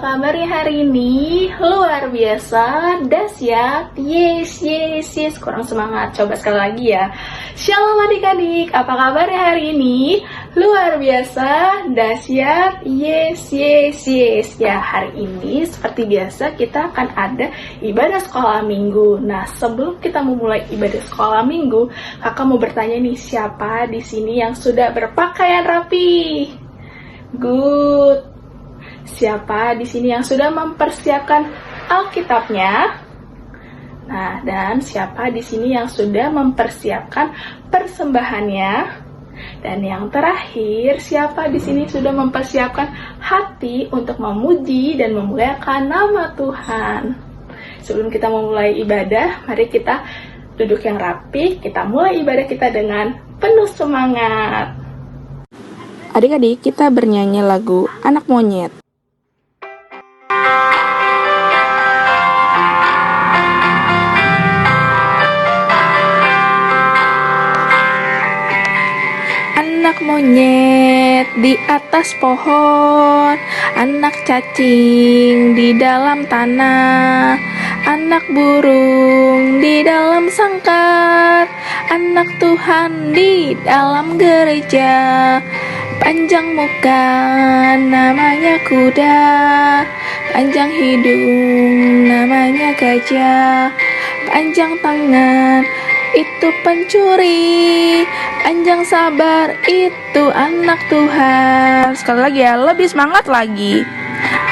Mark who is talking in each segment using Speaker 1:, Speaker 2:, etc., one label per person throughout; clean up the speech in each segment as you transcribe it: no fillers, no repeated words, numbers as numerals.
Speaker 1: kabarnya hari ini? Luar biasa, dahsyat, yes, kurang semangat, coba sekali lagi ya. Shalom adik-adik, apa kabarnya hari ini? Luar biasa, dahsyat, yes. Ya, hari ini seperti biasa kita akan ada ibadah sekolah minggu. Nah, sebelum kita memulai ibadah sekolah minggu, kakak mau bertanya nih, siapa di sini yang sudah berpakaian rapi? Good. Siapa di sini yang sudah mempersiapkan Alkitabnya? Nah, dan siapa di sini yang sudah mempersiapkan persembahannya? Dan yang terakhir, siapa di sini sudah mempersiapkan hati untuk memuji dan memuliakan nama Tuhan? Sebelum kita memulai ibadah, mari kita duduk yang rapi, kita mulai ibadah kita dengan penuh semangat. Adik-adik, kita bernyanyi lagu Anak Monyet. Anak monyet di atas pohon, anak cacing di dalam tanah, anak burung di dalam sangkar, anak Tuhan di dalam gereja. Panjang muka namanya kuda, panjang hidung namanya gajah, panjang tangan itu pencuri, panjang sabar itu anak Tuhan. Sekali lagi ya, lebih semangat lagi.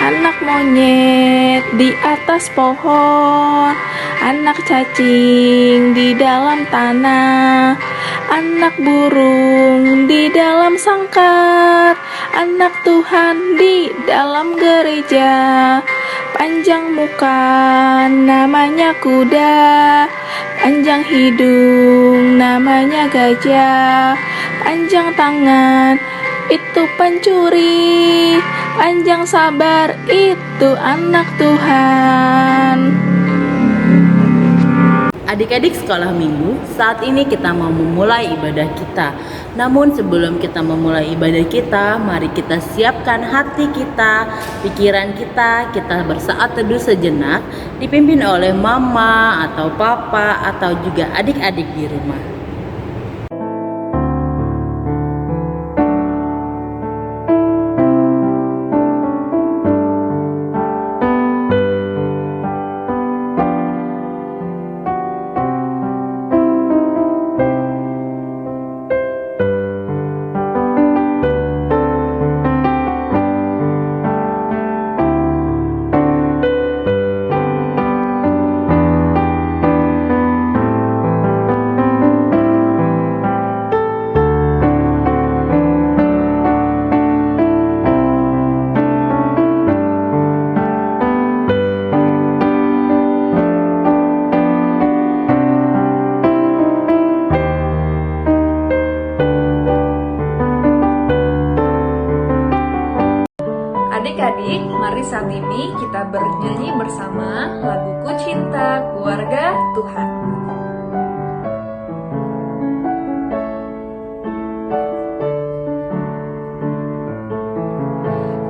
Speaker 1: Anak monyet di atas pohon, anak cacing di dalam tanah, anak burung di dalam sangkar, anak Tuhan di dalam gereja. Panjang muka namanya kuda, panjang hidung namanya gajah, panjang tangan itu pencuri, panjang sabar itu anak Tuhan.
Speaker 2: Adik-adik sekolah minggu, saat ini kita mau memulai ibadah kita. Namun sebelum kita memulai ibadah kita, mari kita siapkan hati kita, pikiran kita bersaat teduh sejenak, dipimpin oleh mama atau papa atau juga adik-adik di rumah.
Speaker 3: Adik-adik, mari saat ini kita bernyanyi bersama lagu Ku Cinta Keluarga Tuhan.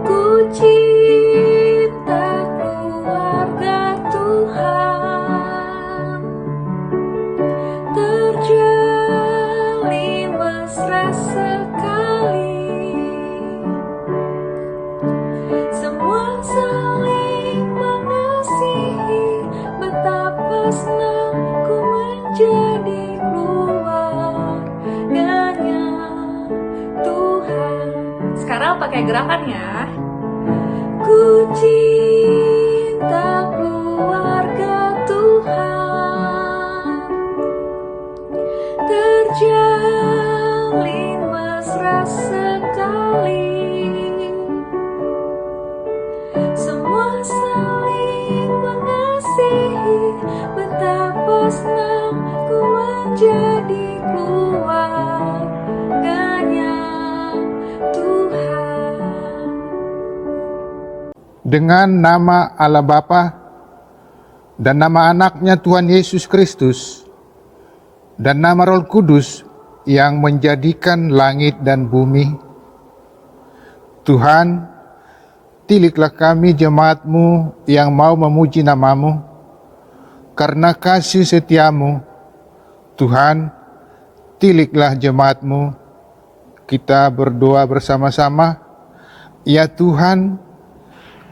Speaker 3: Ku cinta keluarga Tuhan, terjalin mesra sekali. Semua saling mengasihi, betapa senang ku menjadi keluarganya Tuhan. Sekarang pakai gerakannya. Ku cinta keluarga Tuhan, terjalin mesra sekali. Semua saling mengasihi, betapa senang ku menjadi keluarganya Tuhan.
Speaker 4: Dengan nama Allah Bapa dan nama anaknya Tuhan Yesus Kristus dan nama Roh Kudus yang menjadikan langit dan bumi, Tuhan, tiliklah kami jemaat-Mu yang mau memuji nama-Mu. Karena kasih setiamu, Tuhan, tiliklah jemaat-Mu. Kita berdoa bersama-sama. Ya Tuhan,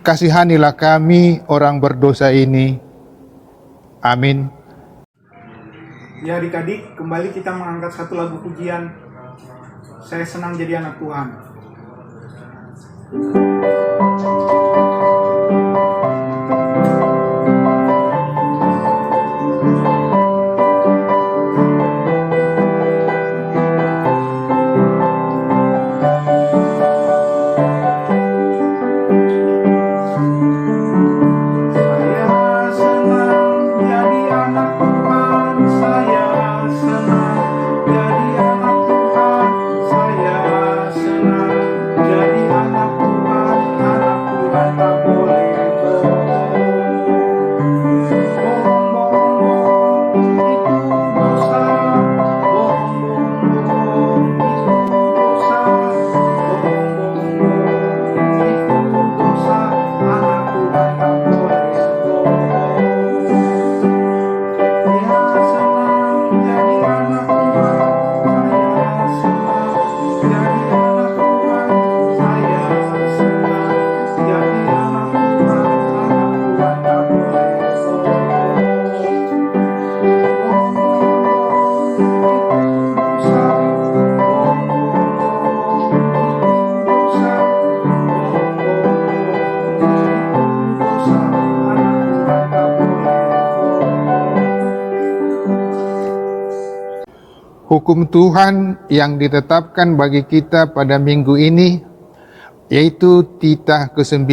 Speaker 4: kasihanilah kami orang berdosa ini. Amin.
Speaker 5: Ya adik-adik, kembali kita mengangkat satu lagu pujian. Saya senang jadi anak Tuhan.
Speaker 4: Hukum Tuhan yang ditetapkan bagi kita pada minggu ini, yaitu titah ke-9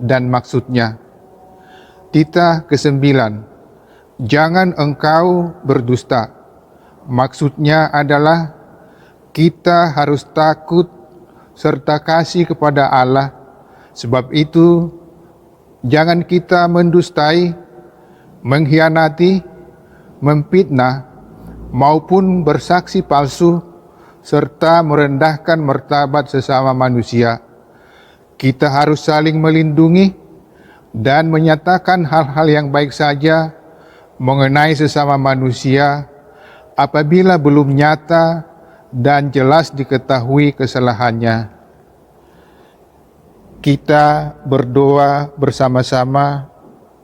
Speaker 4: dan maksudnya. Titah ke-9, jangan engkau berdusta. Maksudnya adalah kita harus takut serta kasih kepada Allah. Sebab itu, jangan kita mendustai, mengkhianati, memfitnah, maupun bersaksi palsu, serta merendahkan martabat sesama manusia. Kita harus saling melindungi dan menyatakan hal-hal yang baik saja mengenai sesama manusia apabila belum nyata dan jelas diketahui kesalahannya. Kita berdoa bersama-sama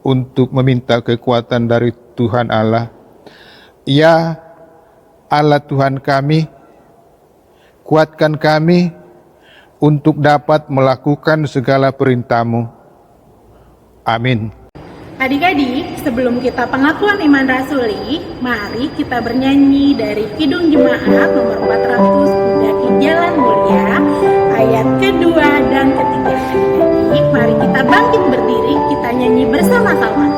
Speaker 4: untuk meminta kekuatan dari Tuhan Allah. Ya Allah Tuhan kami, kuatkan kami untuk dapat melakukan segala perintah-Mu. Amin.
Speaker 6: Adik-adik, sebelum kita pengakuan iman rasuli, mari kita bernyanyi dari Kidung Jemaat nomor 400 Mendaki Jalan Mulia, ayat kedua dan ketiga. Adik-adik, mari kita bangkit berdiri, kita nyanyi bersama-sama.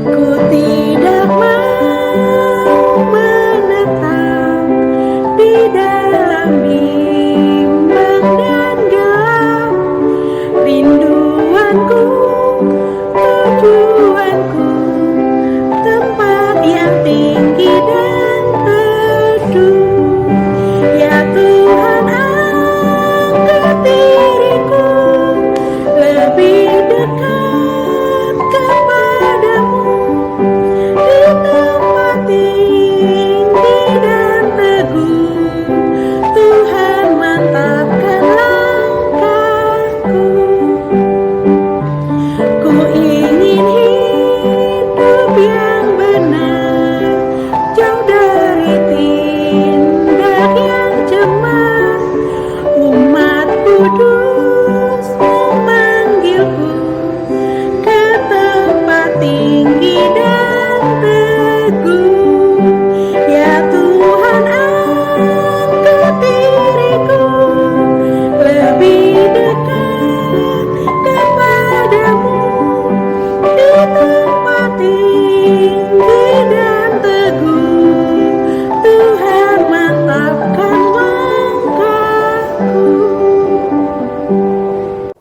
Speaker 6: Ku tidak mau menetap di dalam bimbang dan gelap, rinduanku, tujuanku, tempat yang tinggi dan teduh. Ya Tuhan, angkat diriku lebih dekat kepadamu, di tempat tinggi dan teguh. Tuhan, mantapkan langkahku. Ku ingin hidup yang benar, jauh dari tindak yang cemas. Umat kudus memanggilku ke tempat tinggi dan teguh. Ya Tuhan, angkat diriku lebih dekat kepadamu, di tempat tinggi dan teguh. Tuhan, mantapkan langkahku.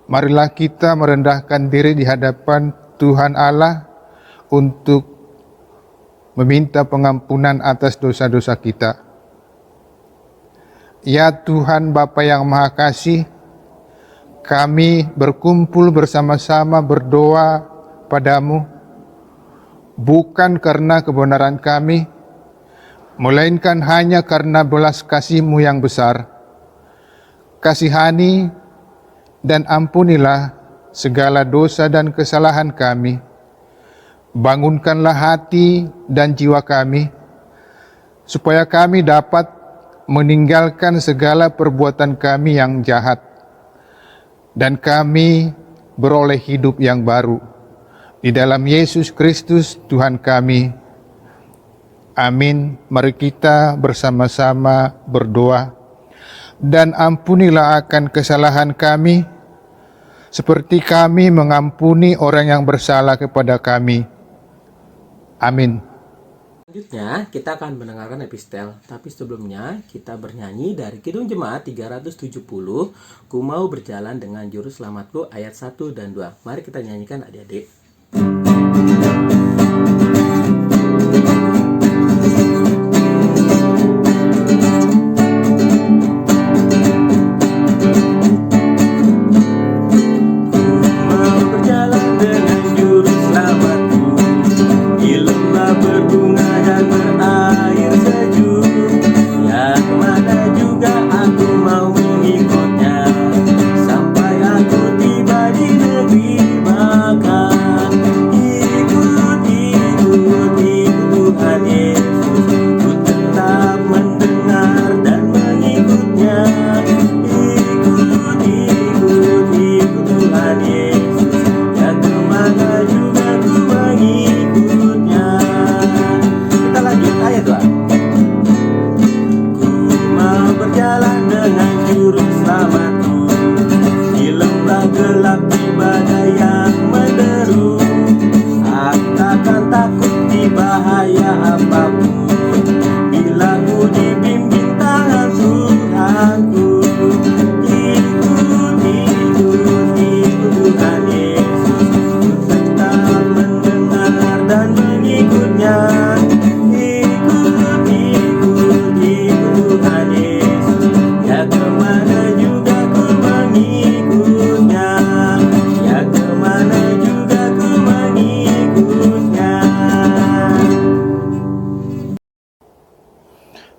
Speaker 4: Marilah kita merendahkan diri di hadapan Tuhan Allah untuk meminta pengampunan atas dosa-dosa kita. Ya Tuhan Bapa yang Maha Kasih, kami berkumpul bersama-sama berdoa padamu, bukan karena kebenaran kami, melainkan hanya karena belas kasih-Mu yang besar. Kasihani dan ampunilah segala dosa dan kesalahan kami. Bangunkanlah hati dan jiwa kami, supaya kami dapat meninggalkan segala perbuatan kami yang jahat, dan kami beroleh hidup yang baru. Di dalam Yesus Kristus Tuhan kami. Amin. Mari kita bersama-sama berdoa. Dan ampunilah akan kesalahan kami, seperti kami mengampuni orang yang bersalah kepada kami. Amin.
Speaker 7: Selanjutnya kita akan mendengarkan epistel, tapi sebelumnya kita bernyanyi dari Kidung Jemaat 370, Ku Mau Berjalan Dengan Juru Selamatku ayat 1 dan 2. Mari kita nyanyikan adik-adik.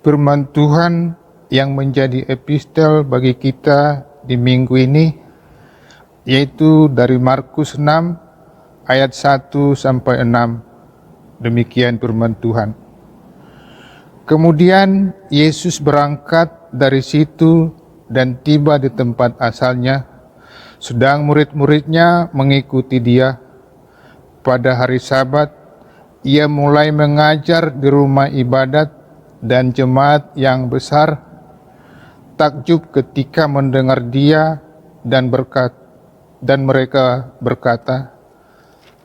Speaker 4: Firman Tuhan yang menjadi epistel bagi kita di minggu ini, yaitu dari Markus 6 ayat 1 sampai 6. Demikian firman Tuhan. Kemudian Yesus berangkat dari situ dan tiba di tempat asalnya, sedang murid-muridnya mengikuti dia. Pada hari Sabat, ia mulai mengajar di rumah ibadat, dan jemaat yang besar takjub ketika mendengar dia dan mereka berkata,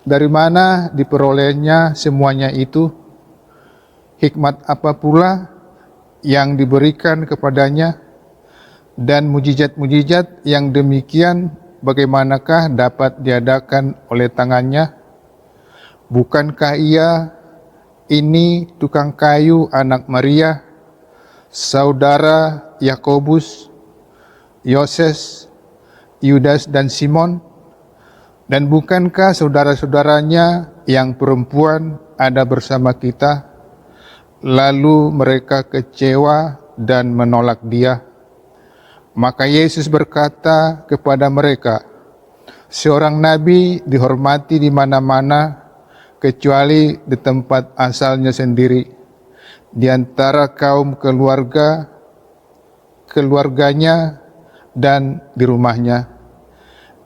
Speaker 4: dari mana diperolehnya semuanya itu? Hikmat apa pula yang diberikan kepadanya? Dan mujizat-mujizat yang demikian bagaimanakah dapat diadakan oleh tangannya? Bukankah ia ini tukang kayu anak Maria, saudara Yakobus, Yoses, Yudas dan Simon? Dan bukankah saudara-saudaranya yang perempuan ada bersama kita? Lalu mereka kecewa dan menolak dia. Maka Yesus berkata kepada mereka, seorang nabi dihormati di mana-mana, kecuali di tempat asalnya sendiri, di antara kaum keluarganya dan di rumahnya.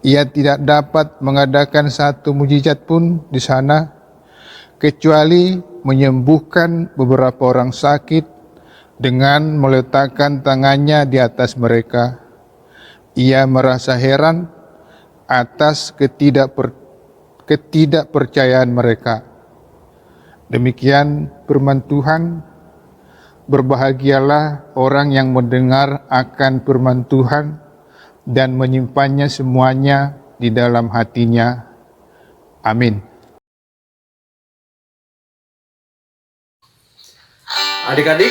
Speaker 4: Ia tidak dapat mengadakan satu mujizat pun di sana, kecuali menyembuhkan beberapa orang sakit dengan meletakkan tangannya di atas mereka. Ia merasa heran atas ketidakpercayaan mereka. Demikian firman Tuhan. Berbahagialah orang yang mendengar akan firman Tuhan dan menyimpannya semuanya di dalam hatinya. Amin.
Speaker 8: Adik-adik,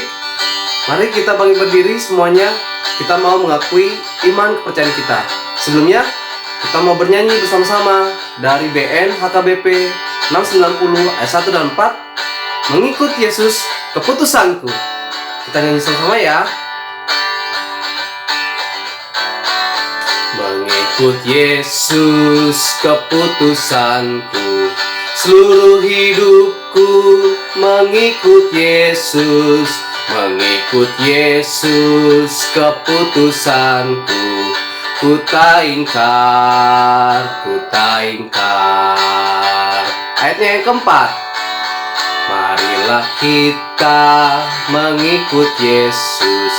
Speaker 8: mari kita bangkit berdiri semuanya. Kita mau mengakui iman kepercayaan kita. Sebelumnya, kita mau bernyanyi bersama-sama dari BN HKBP 690 ayat 1 dan 4. Mengikut Yesus keputusanku. Kita nyanyi sama-sama ya. Mengikut Yesus keputusanku, seluruh hidupku mengikut Yesus. Mengikut Yesus keputusanku, ku tak ingkar, ku tak ingkar. Ayatnya yang keempat. Marilah kita mengikut Yesus,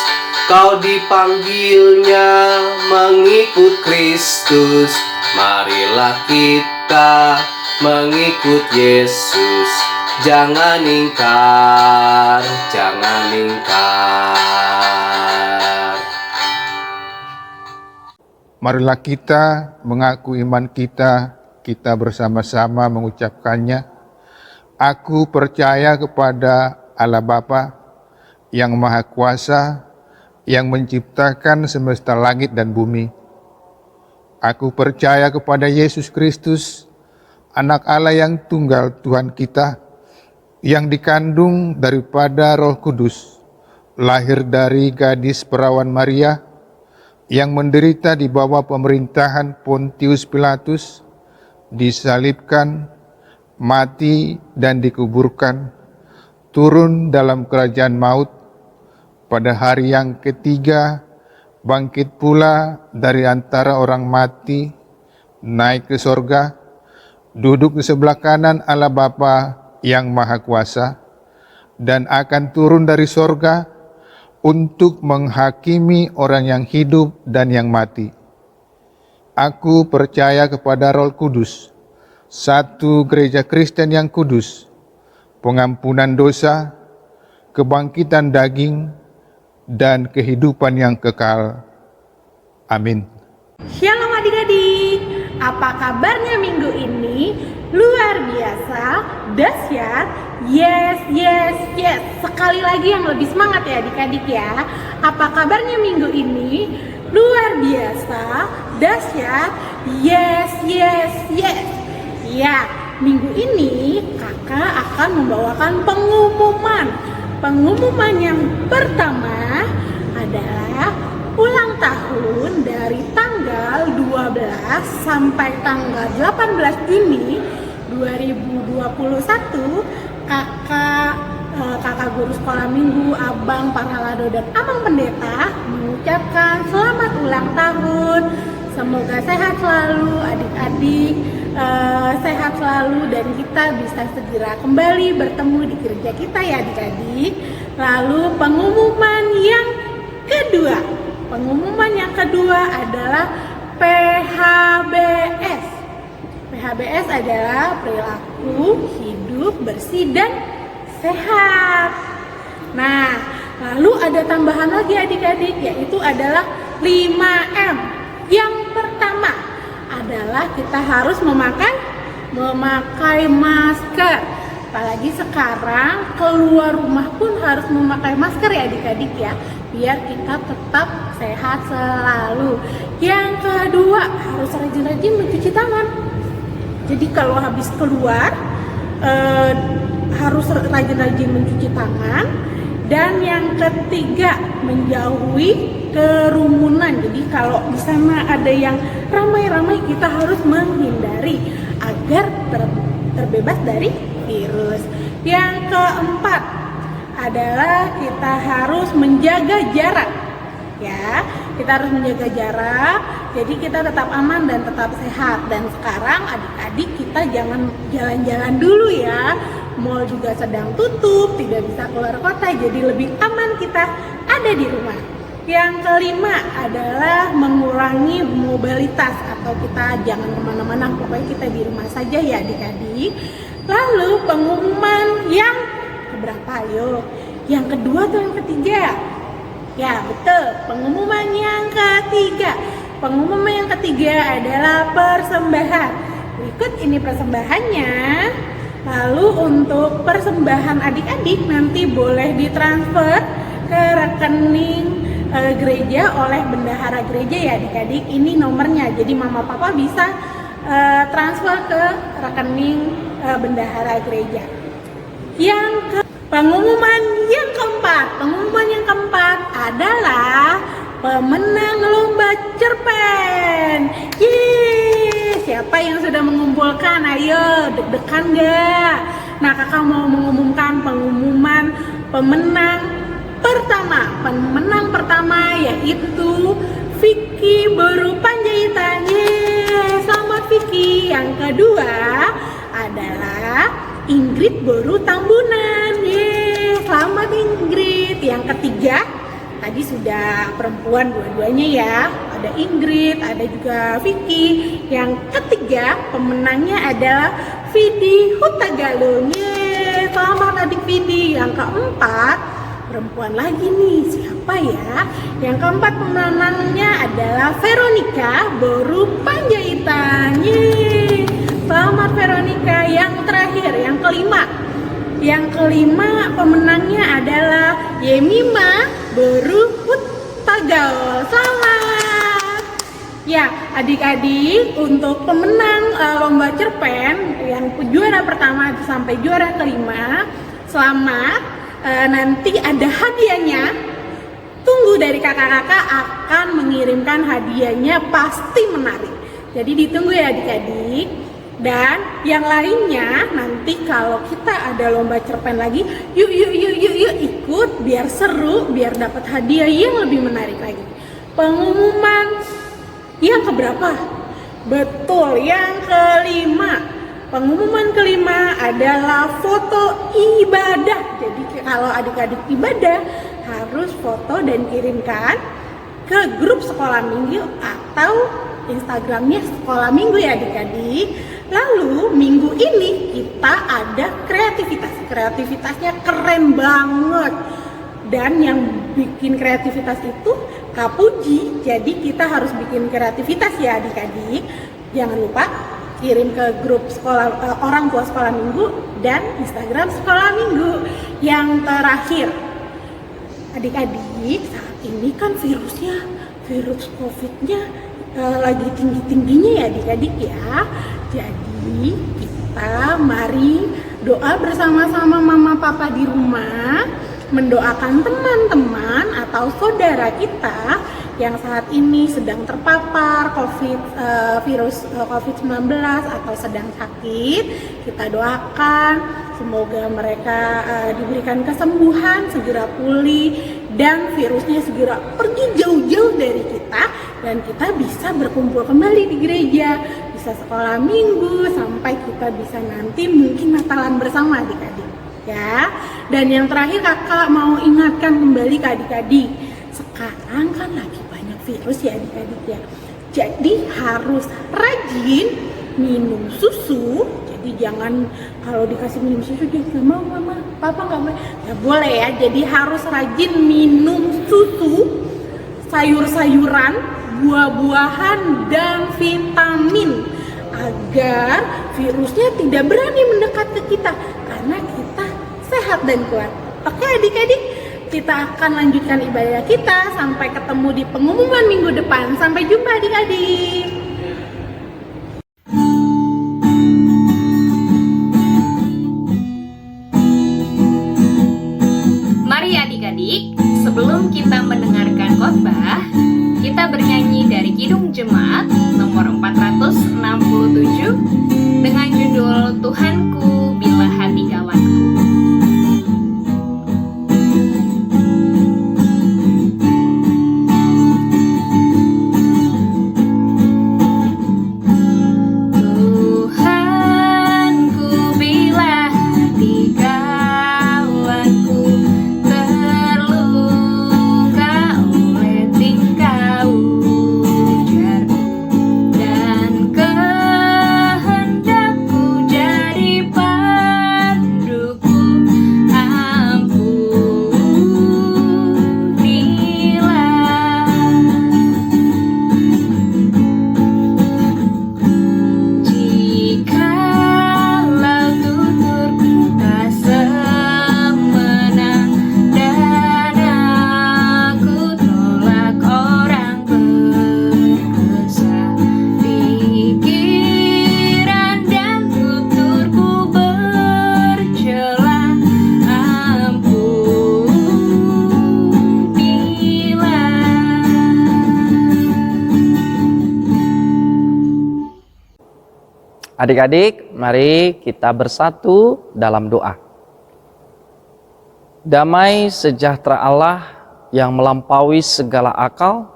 Speaker 8: kau dipanggilnya mengikut Kristus. Marilah kita mengikut Yesus, jangan ingkar, jangan ingkar.
Speaker 4: Marilah kita mengaku iman kita bersama-sama mengucapkannya. Aku percaya kepada Allah Bapa yang Maha Kuasa, yang menciptakan semesta langit dan bumi. Aku percaya kepada Yesus Kristus, Anak Allah yang tunggal Tuhan kita, yang dikandung daripada Roh Kudus, lahir dari gadis perawan Maria, yang menderita di bawah pemerintahan Pontius Pilatus, disalibkan, mati dan dikuburkan, turun dalam kerajaan maut, pada hari yang ketiga bangkit pula dari antara orang mati, naik ke sorga, duduk di sebelah kanan Allah Bapa yang Maha Kuasa, dan akan turun dari sorga untuk menghakimi orang yang hidup dan yang mati. Aku percaya kepada Roh Kudus, satu gereja Kristen yang kudus, pengampunan dosa, kebangkitan daging, dan kehidupan yang kekal. Amin.
Speaker 6: Shalom adik-adik, apa kabarnya minggu ini? Luar biasa, dahsyat, yes, yes, yes. Sekali lagi yang lebih semangat ya adik-adik ya. Apa kabarnya minggu ini? Luar biasa, dahsyat, yes, yes, yes. Ya, minggu ini kakak akan membawakan pengumuman. Pengumuman yang pertama adalah ulang tahun dari tanggal 12 sampai tanggal 18 Juni 2021. Kakak guru sekolah minggu, abang Parhalado dan abang pendeta mengucapkan selamat ulang tahun. Semoga sehat selalu adik-adik, sehat selalu, dan kita bisa segera kembali bertemu di gereja kita ya adik-adik. Lalu pengumuman yang kedua adalah PHBS. PHBS adalah perilaku hidup bersih dan sehat. Nah, lalu ada tambahan lagi adik-adik, yaitu adalah 5M. Yang pertama adalah kita harus memakai masker. Apalagi sekarang keluar rumah pun harus memakai masker ya adik-adik ya, biar kita tetap sehat selalu. Yang kedua, harus rajin-rajin mencuci tangan. Jadi kalau habis keluar harus rajin-rajin mencuci tangan. Dan yang ketiga, menjauhi kerumunan. Jadi kalau di sana ada yang ramai-ramai, kita harus menghindari agar terbebas dari virus. Yang keempat adalah kita harus menjaga jarak. Ya, kita harus menjaga jarak. Jadi kita tetap aman dan tetap sehat. Dan sekarang adik-adik kita jangan jalan-jalan dulu ya. Mall juga sedang tutup, tidak bisa keluar kota, jadi lebih aman kita ada di rumah. Yang kelima adalah mengurangi mobilitas, atau kita jangan kemana-mana, pokoknya kita di rumah saja ya adik-adik. Lalu pengumuman yang keberapa yuk? Yang kedua atau yang ketiga? Ya betul, pengumuman yang ketiga. Pengumuman yang ketiga adalah persembahan. Berikut ini persembahannya. Lalu untuk persembahan adik-adik nanti boleh ditransfer ke rekening gereja oleh bendahara gereja ya adik-adik. Ini nomornya, jadi mama papa bisa transfer ke rekening bendahara gereja. Pengumuman yang keempat adalah pemenang lomba cerpen. Yeay, siapa yang sudah mengumpulkan? Ayo, deg-degan gak? Nah, kakak mau mengumumkan pengumuman pemenang pertama yaitu Vicky Boru Panjaitan. Yeay, selamat Vicky. Yang kedua adalah Ingrid Boru Tambunan. Yeay, selamat Ingrid. Yang ketiga, tadi sudah perempuan dua-duanya ya. Ada Ingrid, ada juga Vicky. Yang ketiga, pemenangnya adalah Vidi Hutagalung. Yeay, selamat adik Vidi. Yang keempat, perempuan lagi nih, siapa ya? Yang keempat pemenangnya adalah Veronica Boru Panjaitan. Yeay, selamat Veronica. Yang terakhir, yang kelima pemenangnya adalah Yemima Boru Hutagaul. Selamat ya adik-adik, untuk pemenang lomba cerpen yang juara pertama sampai juara kelima, selamat. Nanti ada hadiahnya. Tunggu dari kakak-kakak akan mengirimkan hadiahnya, pasti menarik. Jadi ditunggu ya adik-adik. Dan yang lainnya nanti kalau kita ada lomba cerpen lagi, yuk ikut biar seru, biar dapat hadiah yang lebih menarik lagi. Pengumuman yang keberapa? Betul, yang kelima. Pengumuman kelima adalah foto ibadah. Jadi kalau adik-adik ibadah harus foto dan kirimkan ke grup sekolah minggu atau Instagramnya sekolah minggu ya adik-adik. Lalu minggu ini kita ada kreativitasnya keren banget. Dan yang bikin kreativitas itu Kak Puji. Jadi kita harus bikin kreativitas ya adik-adik. Jangan lupa kirim ke grup sekolah orang tua sekolah minggu dan Instagram sekolah minggu. Yang terakhir, adik-adik, saat ini kan virus COVID-nya lagi tinggi-tingginya ya adik-adik ya. Jadi kita mari doa bersama-sama mama papa di rumah, mendoakan teman-teman atau saudara kita yang saat ini sedang terpapar virus COVID-19 atau sedang sakit. Kita doakan semoga mereka diberikan kesembuhan, segera pulih, dan virusnya segera pergi jauh-jauh dari kita, dan kita bisa berkumpul kembali di gereja, bisa sekolah minggu, sampai kita bisa nanti mungkin Natalan bersama adik-adik ya. Dan yang terakhir kakak mau ingatkan kembali ke adik-adik, sekarang kan lagi banyak virus ya adik-adik ya. Jadi harus rajin minum susu. Jadi jangan kalau dikasih minum susu dia nggak mau mama, papa nggak mau. Ya boleh ya. Jadi harus rajin minum susu, sayur-sayuran, buah-buahan dan vitamin agar virusnya tidak berani mendekat ke kita karena kita sehat dan kuat. Oke adik-adik, kita akan lanjutkan ibadah kita sampai ketemu di pengumuman minggu depan. Sampai jumpa adik-adik.
Speaker 3: Mari adik-adik, sebelum kita mendengarkan khotbah, kita bernyanyi dari Kidung Jemaat nomor 467 dengan judul Tuhanku Bila Hati Kawanku.
Speaker 9: Kehendakku jadi Adik-adik, mari kita bersatu dalam doa. Damai sejahtera Allah yang melampaui segala akal,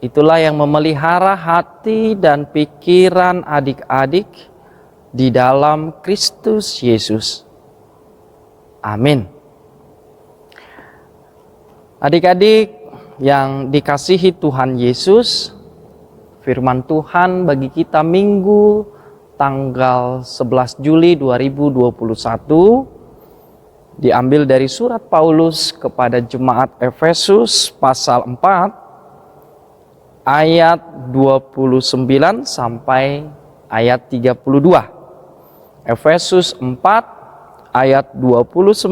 Speaker 9: itulah yang memelihara hati dan pikiran adik-adik di dalam Kristus Yesus. Amin. Adik-adik yang dikasihi Tuhan Yesus, firman Tuhan bagi kita Minggu tanggal 11 Juli 2021 diambil dari surat Paulus kepada jemaat Efesus pasal 4 ayat 29 sampai ayat 32. Efesus 4 ayat 29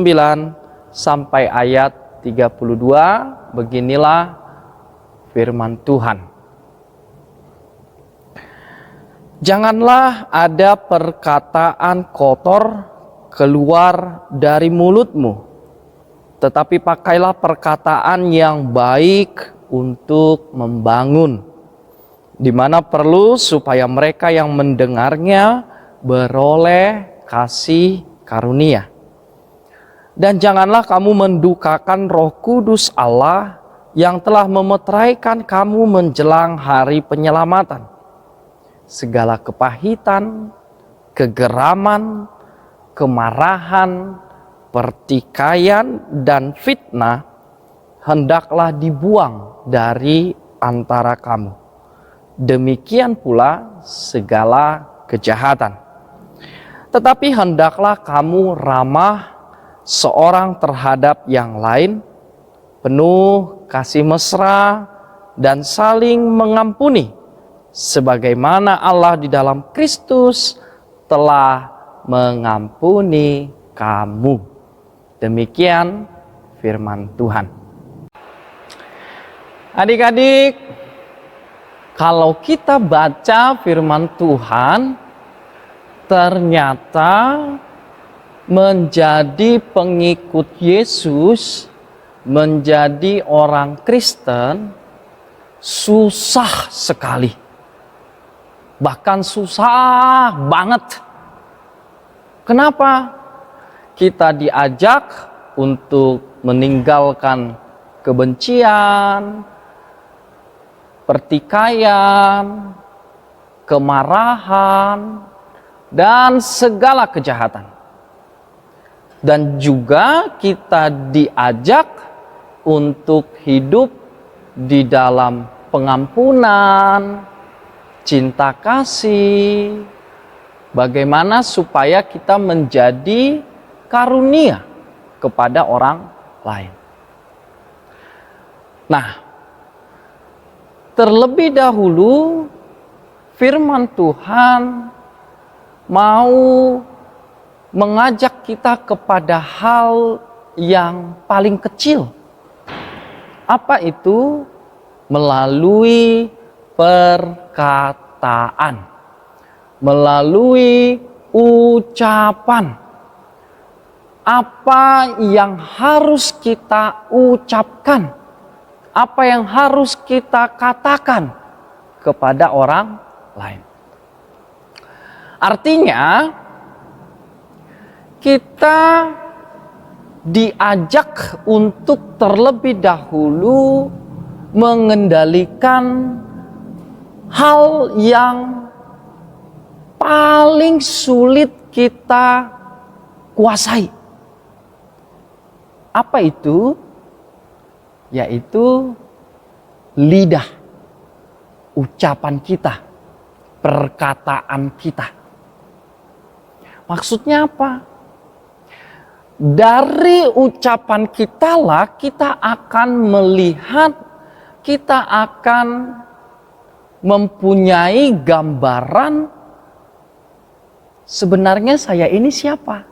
Speaker 9: sampai ayat 32, beginilah firman Tuhan. Janganlah ada perkataan kotor keluar dari mulutmu, tetapi pakailah perkataan yang baik untuk membangun, di mana perlu supaya mereka yang mendengarnya beroleh kasih karunia. Dan janganlah kamu mendukakan Roh Kudus Allah yang telah memeteraikan kamu menjelang hari penyelamatan. Segala kepahitan, kegeraman, kemarahan, pertikaian, dan fitnah hendaklah dibuang dari antara kamu. Demikian pula segala kejahatan. Tetapi hendaklah kamu ramah seorang terhadap yang lain, penuh kasih mesra dan saling mengampuni, sebagaimana Allah di dalam Kristus telah mengampuni kamu. Demikian firman Tuhan. Adik-adik, kalau kita baca firman Tuhan, ternyata menjadi pengikut Yesus, menjadi orang Kristen susah sekali. Bahkan susah banget. Kenapa? Kita diajak untuk meninggalkan kebencian, pertikaian, kemarahan, dan segala kejahatan. Dan juga kita diajak untuk hidup di dalam pengampunan, cinta kasih, bagaimana supaya kita menjadi karunia kepada orang lain. Nah, terlebih dahulu firman Tuhan mau mengajak kita kepada hal yang paling kecil. Apa itu? Melalui perkataan, melalui ucapan. Apa yang harus kita ucapkan, apa yang harus kita katakan kepada orang lain. Artinya, kita diajak untuk terlebih dahulu mengendalikan hal yang paling sulit kita kuasai. Apa itu? Yaitu lidah, ucapan kita, perkataan kita. Maksudnya apa? Dari ucapan kita lah kita akan melihat, kita akan mempunyai gambaran sebenarnya saya ini siapa.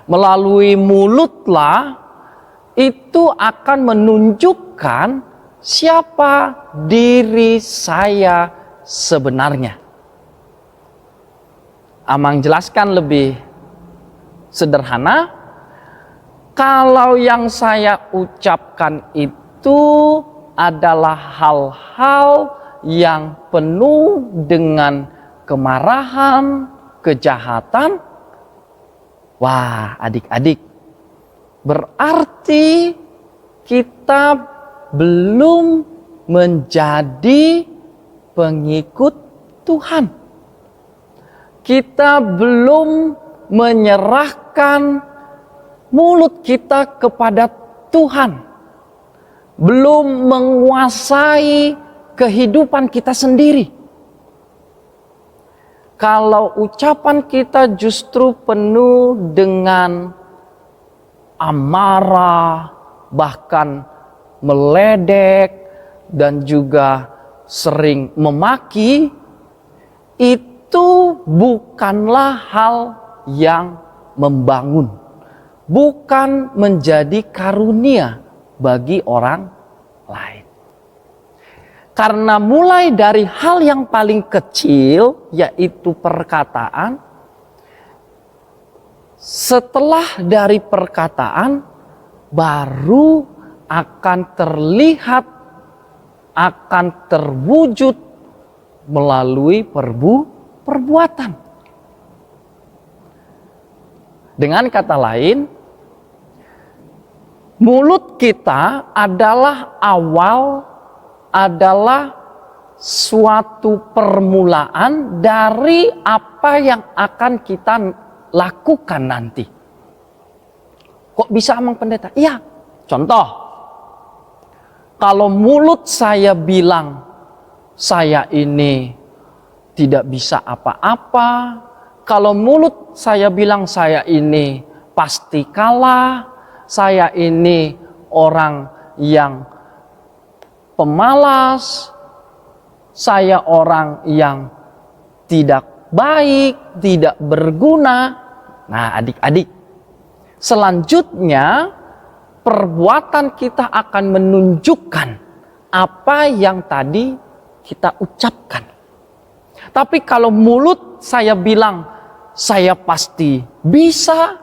Speaker 9: Melalui mulutlah itu akan menunjukkan siapa diri saya sebenarnya. Amang jelaskan lebih sederhana, kalau yang saya ucapkan itu adalah hal-hal yang penuh dengan kemarahan, kejahatan. Wah, adik-adik, berarti kita belum menjadi pengikut Tuhan. Kita belum menyerahkan mulut kita kepada Tuhan. Belum menguasai kehidupan kita sendiri. Kalau ucapan kita justru penuh dengan amarah, bahkan meledek, dan juga sering memaki, itu bukanlah hal yang membangun, bukan menjadi karunia bagi orang lain. Karena mulai dari hal yang paling kecil, yaitu perkataan, setelah dari perkataan, baru akan terlihat, akan terwujud melalui perbuatan. Dengan kata lain, mulut kita adalah adalah suatu permulaan dari apa yang akan kita lakukan nanti. Kok bisa, Amang Pendeta? Iya, contoh. Kalau mulut saya bilang saya ini tidak bisa apa-apa, kalau mulut saya bilang saya ini pasti kalah, saya ini orang yang pemalas, saya orang yang tidak baik, tidak berguna. Nah, adik-adik, selanjutnya perbuatan kita akan menunjukkan apa yang tadi kita ucapkan. Tapi kalau mulut saya bilang saya pasti bisa,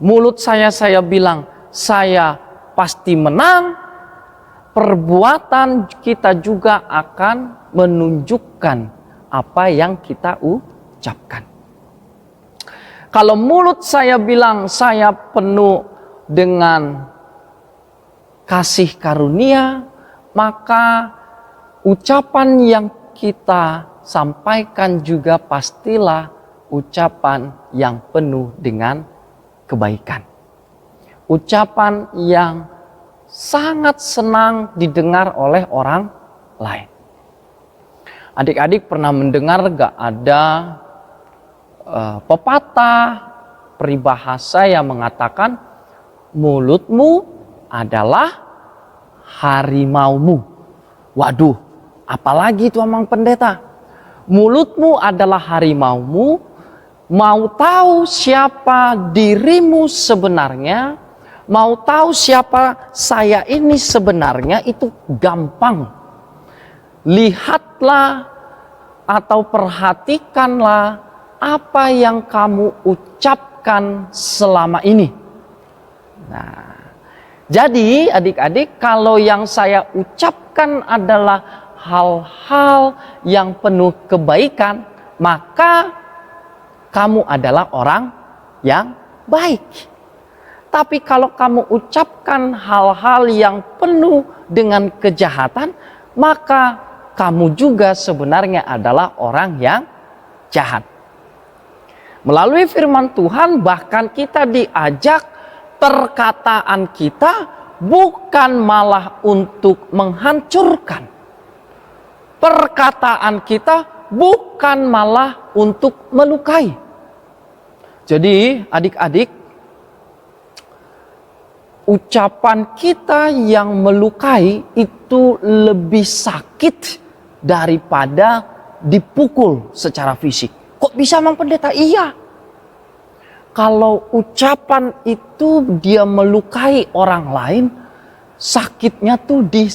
Speaker 9: mulut saya bilang saya pasti menang, perbuatan kita juga akan menunjukkan apa yang kita ucapkan. Kalau mulut saya bilang saya penuh dengan kasih karunia, maka ucapan yang kita sampaikan juga pastilah ucapan yang penuh dengan kebaikan. Ucapan yang sangat senang didengar oleh orang lain. Adik-adik pernah mendengar gak ada pepatah peribahasa yang mengatakan mulutmu adalah harimaumu. Waduh, apalagi itu, Amang Pendeta? Mulutmu adalah harimaumu. Mau tahu siapa dirimu sebenarnya, mau tahu siapa saya ini sebenarnya, itu gampang. Lihatlah atau perhatikanlah apa yang kamu ucapkan selama ini. Nah, jadi adik-adik, kalau yang saya ucapkan adalah hal-hal yang penuh kebaikan, maka kamu adalah orang yang baik. Tapi kalau kamu ucapkan hal-hal yang penuh dengan kejahatan, maka kamu juga sebenarnya adalah orang yang jahat. Melalui firman Tuhan bahkan kita diajak perkataan kita bukan malah untuk menghancurkan. Perkataan kita bukan malah untuk melukai. Jadi adik-adik, ucapan kita yang melukai itu lebih sakit daripada dipukul secara fisik. Kok bisa, Mang Pendeta? Iya. Kalau ucapan itu dia melukai orang lain, sakitnya tuh di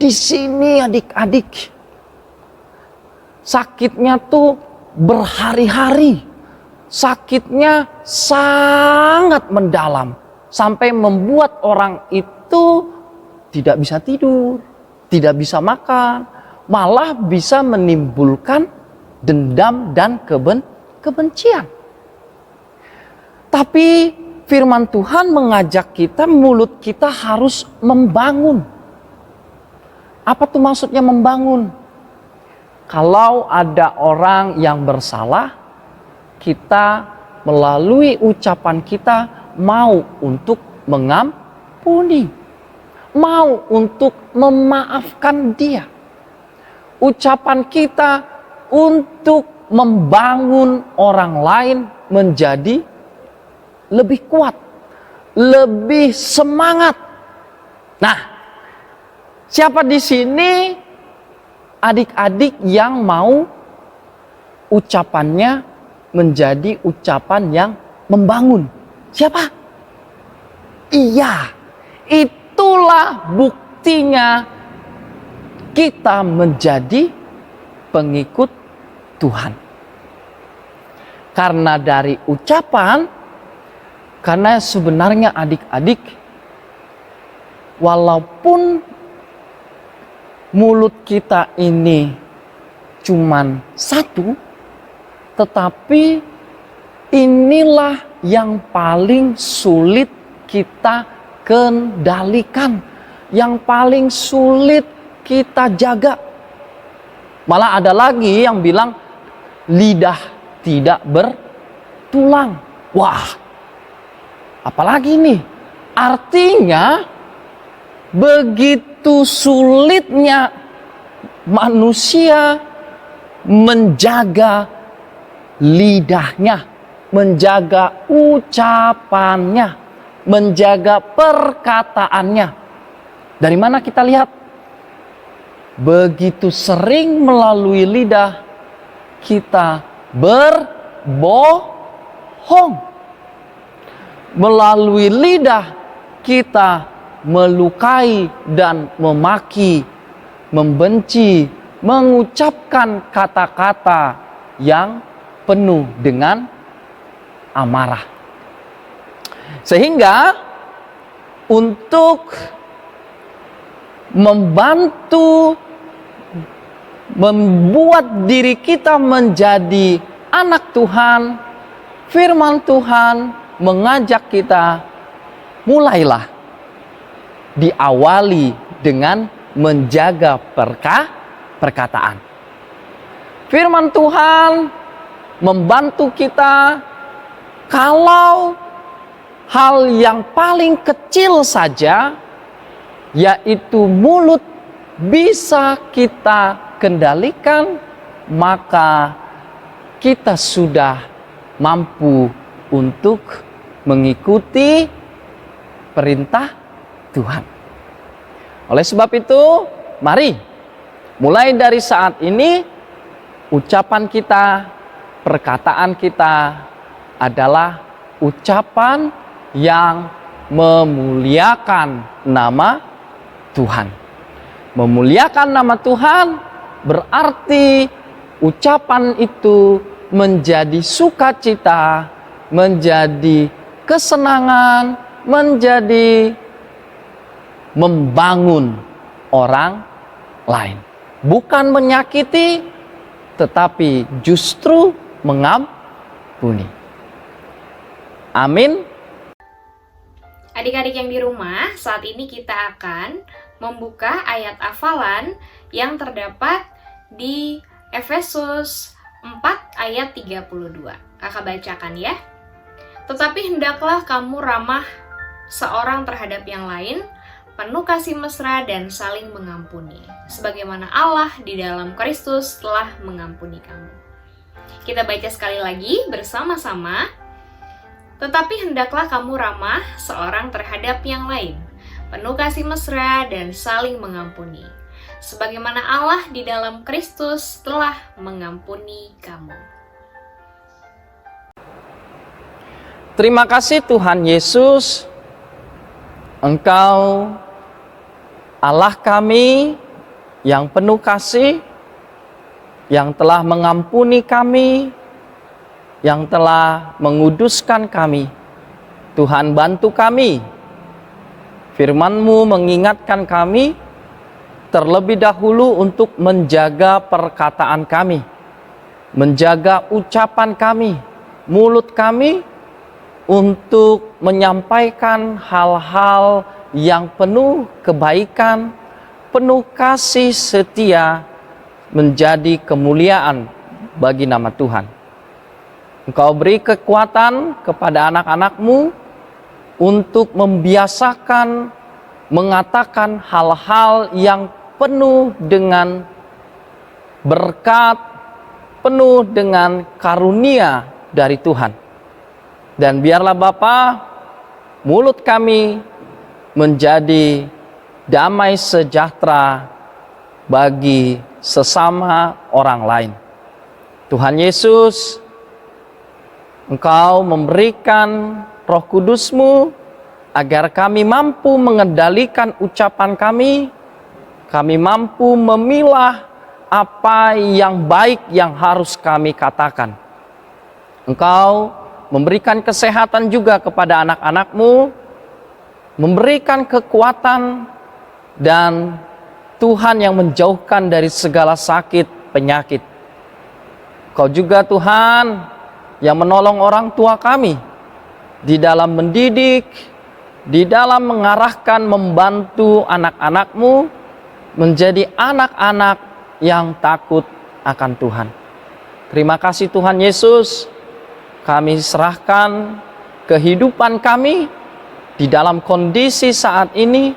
Speaker 9: sini adik-adik. Sakitnya tuh berhari-hari. Sakitnya sangat mendalam. Sampai membuat orang itu tidak bisa tidur, tidak bisa makan, malah bisa menimbulkan dendam dan kebencian. Tapi firman Tuhan mengajak kita, mulut kita harus membangun. Apa tuh maksudnya membangun? Kalau ada orang yang bersalah, kita melalui ucapan kita mau untuk mengampuni, mau untuk memaafkan dia. Ucapan kita untuk membangun orang lain menjadi lebih kuat, lebih semangat. Nah, siapa di sini adik-adik yang mau ucapannya menjadi ucapan yang membangun? Siapa? Iya, itulah buktinya kita menjadi pengikut Tuhan. Karena dari ucapan, karena sebenarnya adik-adik, walaupun mulut kita ini cuman satu, tetapi inilah yang paling sulit kita kendalikan, yang paling sulit kita jaga. Malah ada lagi yang bilang lidah tidak bertulang. Wah, apalagi nih? Artinya begitu sulitnya manusia menjaga lidahnya, menjaga ucapannya, menjaga perkataannya. Dari mana kita lihat? Begitu sering melalui lidah kita berbohong. Melalui lidah kita melukai dan memaki, membenci, mengucapkan kata-kata yang penuh dengan amarah. Sehingga untuk membantu membuat diri kita menjadi anak Tuhan, firman Tuhan mengajak kita, mulailah diawali dengan menjaga perkataan. Firman Tuhan membantu kita kalau hal yang paling kecil saja, yaitu mulut, bisa kita kendalikan, maka kita sudah mampu untuk mengikuti perintah Tuhan. Oleh sebab itu, mari mulai dari saat ini ucapan kita, perkataan kita adalah ucapan yang memuliakan nama Tuhan. Memuliakan nama Tuhan berarti ucapan itu menjadi sukacita, menjadi kesenangan, menjadi membangun orang lain. Bukan menyakiti, tetapi justru mengampuni. Amin.
Speaker 10: Adik-adik yang di rumah, saat ini kita akan membuka ayat hafalan yang terdapat di Efesus 4 ayat 32. Kakak bacakan ya. Tetapi hendaklah kamu ramah seorang terhadap yang lain, penuh kasih mesra dan saling mengampuni, sebagaimana Allah di dalam Kristus telah mengampuni kamu. Kita baca sekali lagi bersama-sama. Tetapi hendaklah kamu ramah seorang terhadap yang lain, penuh kasih mesra dan saling mengampuni, sebagaimana Allah di dalam Kristus telah mengampuni kamu.
Speaker 9: Terima kasih Tuhan Yesus, Engkau Allah kami yang penuh kasih, yang telah mengampuni kami, yang telah menguduskan kami. Tuhan bantu kami. Firman-Mu mengingatkan kami terlebih dahulu untuk menjaga perkataan kami. menjaga ucapan kami, mulut kami, untuk menyampaikan hal-hal yang penuh kebaikan, penuh kasih setia, menjadi kemuliaan bagi nama Tuhan. Engkau beri kekuatan kepada anak-anak-Mu untuk membiasakan mengatakan hal-hal yang penuh dengan berkat, penuh dengan karunia dari Tuhan. Dan biarlah Bapa, mulut kami menjadi damai sejahtera bagi sesama orang lain. Tuhan Yesus, Engkau memberikan Roh Kudus-Mu agar kami mampu mengendalikan ucapan kami mampu memilah apa yang baik yang harus kami katakan. Engkau memberikan kesehatan juga kepada anak-anak-Mu, memberikan kekuatan, dan Tuhan yang menjauhkan dari segala sakit, penyakit. Kau juga Tuhan yang menolong orang tua kami di dalam mendidik, di dalam mengarahkan, membantu anak-anak-Mu menjadi anak-anak yang takut akan Tuhan. Terima kasih Tuhan Yesus. Kami serahkan kehidupan kami di dalam kondisi saat ini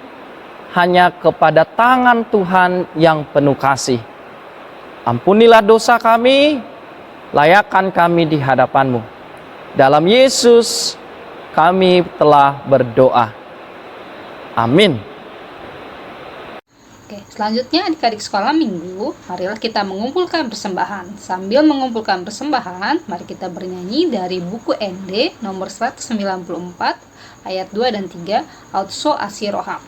Speaker 9: hanya kepada tangan Tuhan yang penuh kasih. Ampunilah dosa kami, layakkan kami di hadapan-Mu. Dalam Yesus kami telah berdoa. Amin.
Speaker 11: Oke, selanjutnya adik-adik sekolah minggu, marilah kita mengumpulkan persembahan. Sambil mengumpulkan persembahan, mari kita bernyanyi dari buku ND nomor 194 ayat 2 dan 3, Autso Asiroham.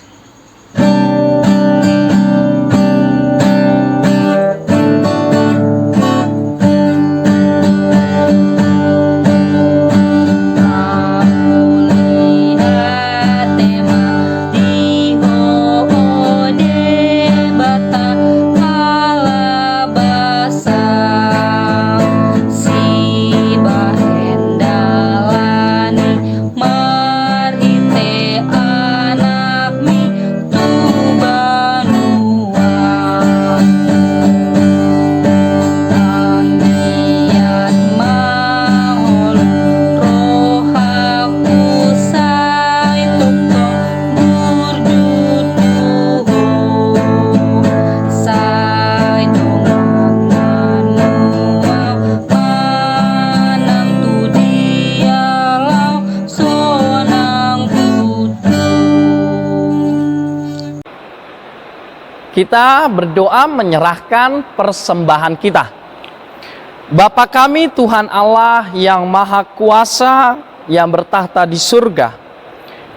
Speaker 9: Kita berdoa menyerahkan persembahan kita. Bapa kami Tuhan Allah yang Maha Kuasa yang bertahta di surga,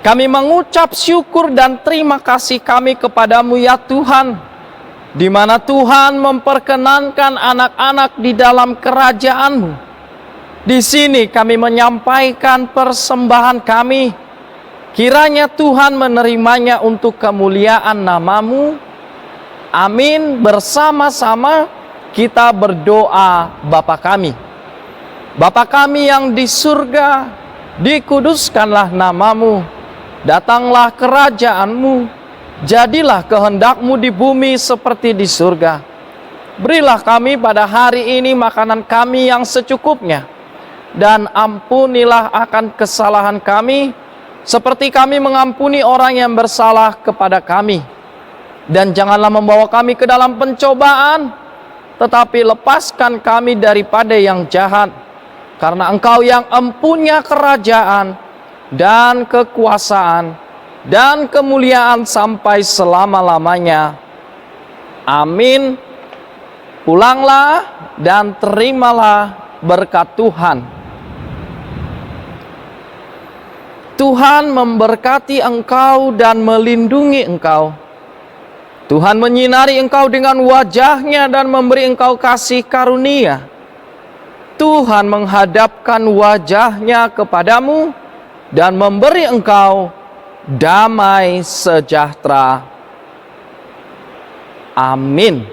Speaker 9: kami mengucap syukur dan terima kasih kami kepadamu ya Tuhan, di mana Tuhan memperkenankan anak-anak di dalam kerajaan-Mu. Di sini kami menyampaikan persembahan kami, kiranya Tuhan menerimanya untuk kemuliaan nama-Mu. Amin. Bersama-sama kita berdoa Bapa kami. Bapa kami yang di surga, dikuduskanlah nama-Mu, datanglah kerajaan-Mu, jadilah kehendak-Mu di bumi seperti di surga. Berilah kami pada hari ini makanan kami yang secukupnya, dan ampunilah akan kesalahan kami, seperti kami mengampuni orang yang bersalah kepada kami. Dan janganlah membawa kami ke dalam pencobaan, tetapi lepaskan kami daripada yang jahat. Karena Engkau yang empunya kerajaan dan kekuasaan dan kemuliaan sampai selama-lamanya. Amin. Pulanglah dan terimalah berkat Tuhan. Tuhan memberkati engkau dan melindungi engkau. Tuhan menyinari engkau dengan wajah-Nya dan memberi engkau kasih karunia. Tuhan menghadapkan wajah-Nya kepadamu dan memberi engkau damai sejahtera. Amin.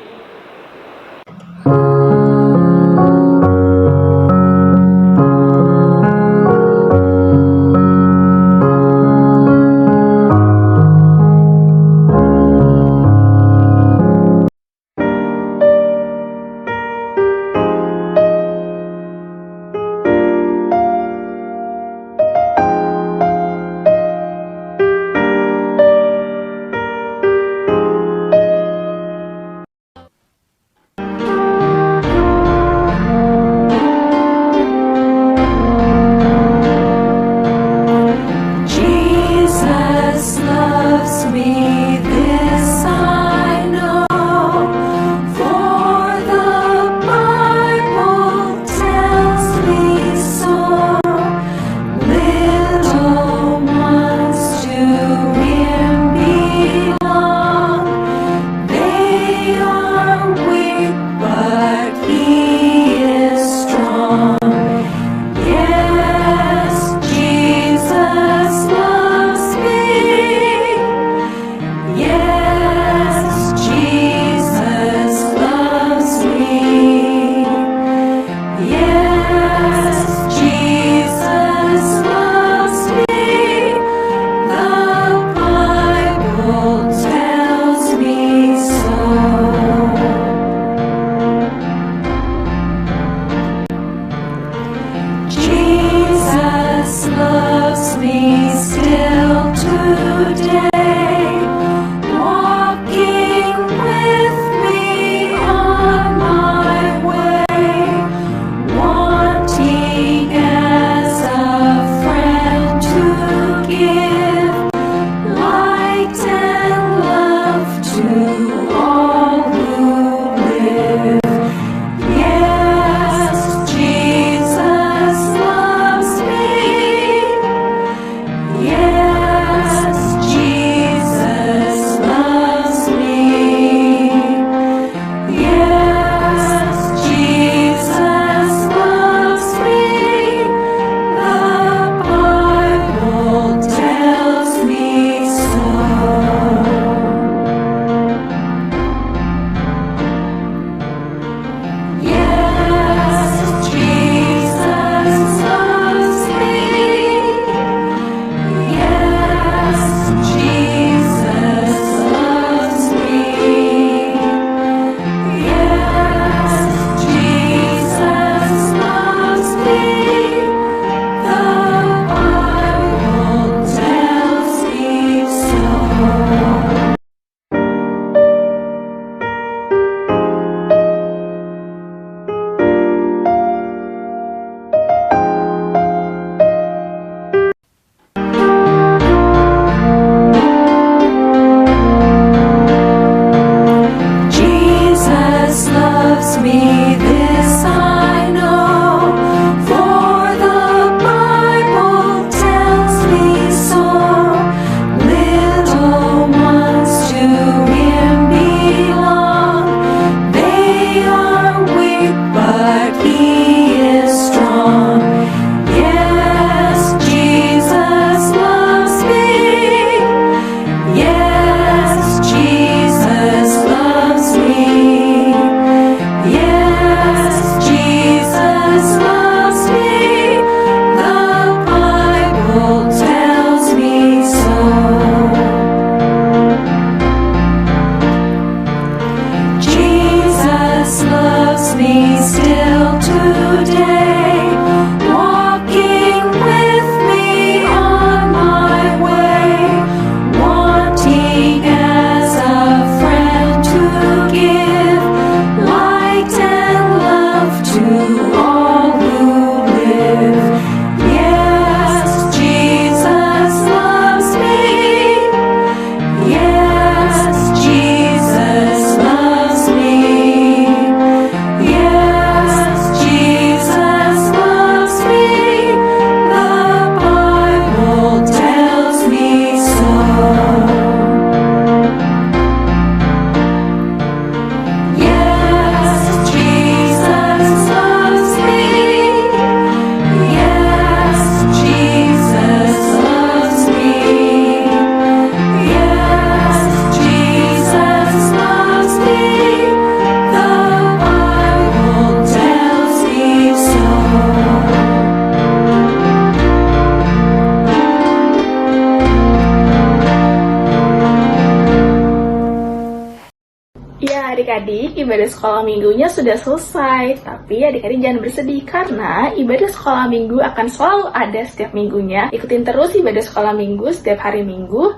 Speaker 1: adik-adik, ibadah sekolah minggunya sudah selesai. Tapi adik-adik jangan bersedih karena ibadah sekolah minggu akan selalu ada setiap minggunya. Ikutin terus ibadah sekolah minggu setiap hari Minggu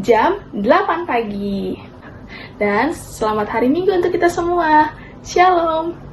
Speaker 1: jam 8 pagi. Dan selamat hari Minggu untuk kita semua. Shalom.